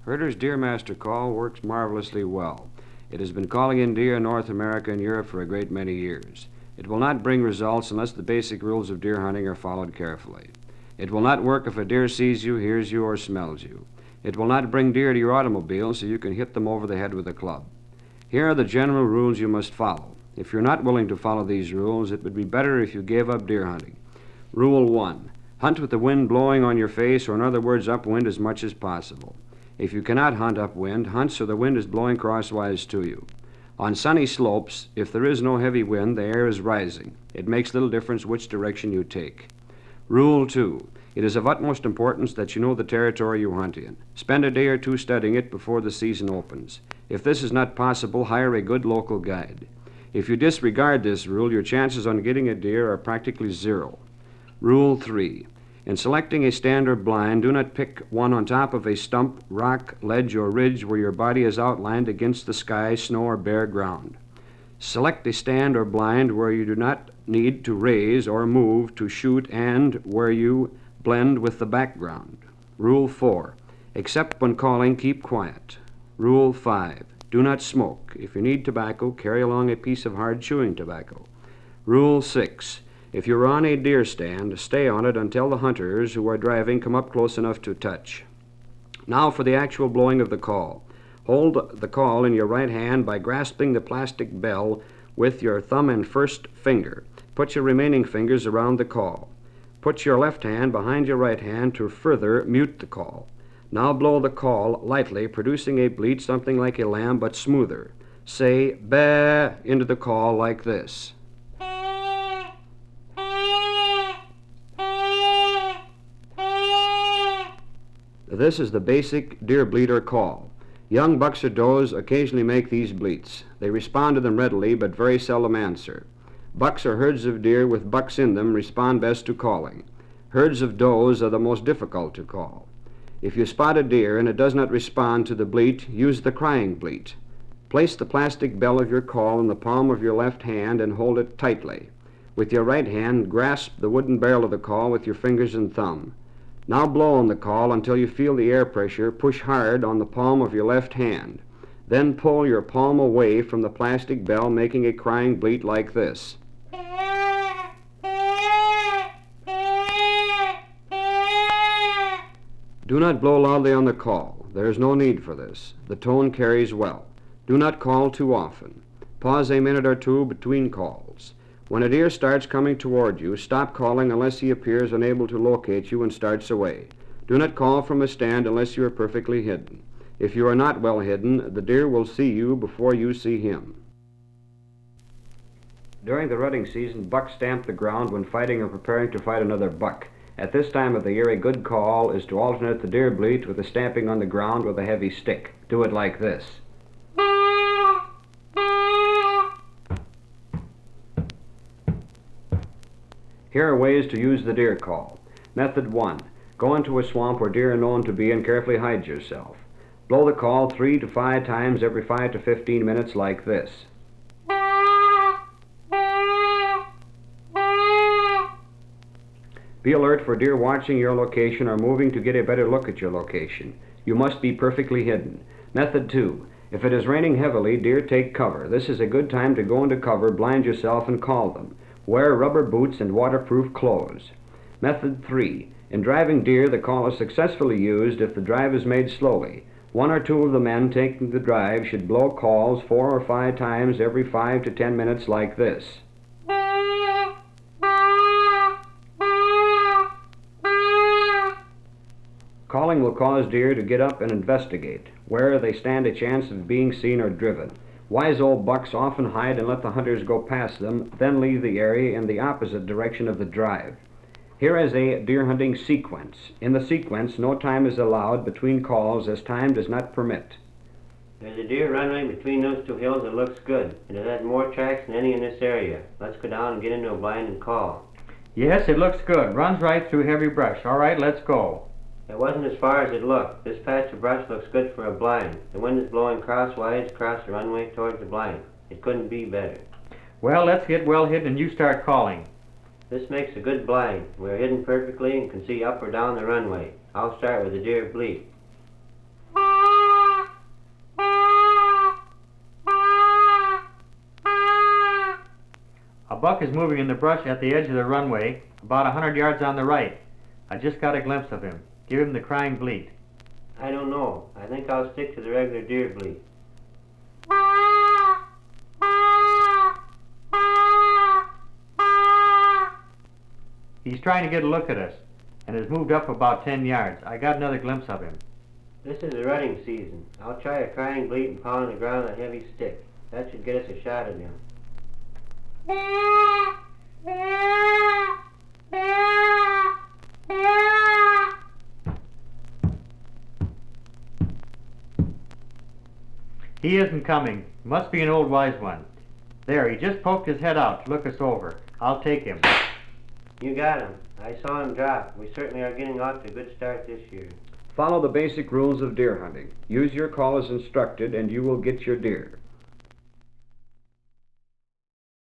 Herter's Deermaster call works marvelously well. It has been calling in deer in North America and Europe for a great many years. It will not bring results unless the basic rules of deer hunting are followed carefully. It will not work if a deer sees you, hears you, or smells you. It will not bring deer to your automobile so you can hit them over the head with a club. Here are the general rules you must follow. If you're not willing to follow these rules, it would be better if you gave up deer hunting. Rule 1. Hunt with the wind blowing on your face, or in other words, upwind as much as possible. If you cannot hunt upwind, hunt so the wind is blowing crosswise to you. On sunny slopes, if there is no heavy wind, the air is rising. It makes little difference which direction you take. Rule 2. It is of utmost importance that you know the territory you hunt in. Spend a day or two studying it before the season opens. If this is not possible, hire a good local guide. If you disregard this rule, your chances on getting a deer are practically zero. Rule 3. In selecting a stand or blind, do not pick one on top of a stump, rock, ledge, or ridge where your body is outlined against the sky, snow, or bare ground. Select a stand or blind where you do not need to raise or move to shoot and where you blend with the background. Rule 4. Except when calling, keep quiet. Rule 5. Do not smoke. If you need tobacco, carry along a piece of hard chewing tobacco. Rule 6. If you're on a deer stand, stay on it until the hunters who are driving come up close enough to touch. Now for the actual blowing of the call. Hold the call in your right hand by grasping the plastic bell with your thumb and first finger. Put your remaining fingers around the call. Put your left hand behind your right hand to further mute the call. Now blow the call lightly, producing a bleat something like a lamb but smoother. Say "bah" into the call like this. This is the basic deer bleat or call. Young bucks or does occasionally make these bleats. They respond to them readily, but very seldom answer. Bucks or herds of deer with bucks in them respond best to calling. Herds of does are the most difficult to call. If you spot a deer and it does not respond to the bleat, use the crying bleat. Place the plastic bell of your call in the palm of your left hand and hold it tightly. With your right hand, grasp the wooden barrel of the call with your fingers and thumb. Now blow on the call until you feel the air pressure push hard on the palm of your left hand. Then pull your palm away from the plastic bell, making a crying bleat like this. Do not blow loudly on the call. There is no need for this. The tone carries well. Do not call too often. Pause a minute or two between calls. When a deer starts coming toward you, stop calling unless he appears unable to locate you and starts away. Do not call from a stand unless you are perfectly hidden. If you are not well hidden, the deer will see you before you see him. During the rutting season, bucks stamp the ground when fighting or preparing to fight another buck. At this time of the year, a good call is to alternate the deer bleat with the stamping on the ground with a heavy stick. Do it like this. Here are ways to use the deer call. Method 1. Go into a swamp where deer are known to be and carefully hide yourself. Blow the call 3 to 5 times every 5 to 15 minutes like this. Be alert for deer watching your location or moving to get a better look at your location. You must be perfectly hidden. Method 2. If it is raining heavily, deer take cover. This is a good time to go into cover, blind yourself, and call them. Wear rubber boots and waterproof clothes. Method 3. In driving deer, the call is successfully used if the drive is made slowly. 1 or 2 of the men taking the drive should blow calls 4 or 5 times every 5 to 10 minutes like this. Calling will cause deer to get up and investigate, where they stand a chance of being seen or driven. Wise old bucks often hide and let the hunters go past them, then leave the area in the opposite direction of the drive. Here is a deer hunting sequence. In the sequence, no time is allowed between calls as time does not permit. There's a deer runway between those 2 hills that looks good, and it has more tracks than any in this area. Let's go down and get into a blind and call. Yes, it looks good. Runs right through heavy brush. All right, let's go. It wasn't as far as it looked. This patch of brush looks good for a blind. The wind is blowing crosswise across the runway towards the blind. It couldn't be better. Well, let's get well hidden and you start calling. This makes a good blind. We're hidden perfectly and can see up or down the runway. I'll start with the deer bleat. buck is moving in the brush at the edge of the runway, about 100 yards on the right. I just got a glimpse of him. Give him the crying bleat. I don't know. I think I'll stick to the regular deer bleat. He's trying to get a look at us, and has moved up about 10 yards. I got another glimpse of him. This is the rutting season. I'll try a crying bleat and pound the ground with a heavy stick. That should get us a shot at him. He isn't coming. Must be an old wise one. There, he just poked his head out to look us over. I'll take him. You got him. I saw him drop. We certainly are getting off to a good start this year. Follow the basic rules of deer hunting. Use your call as instructed and you will get your deer.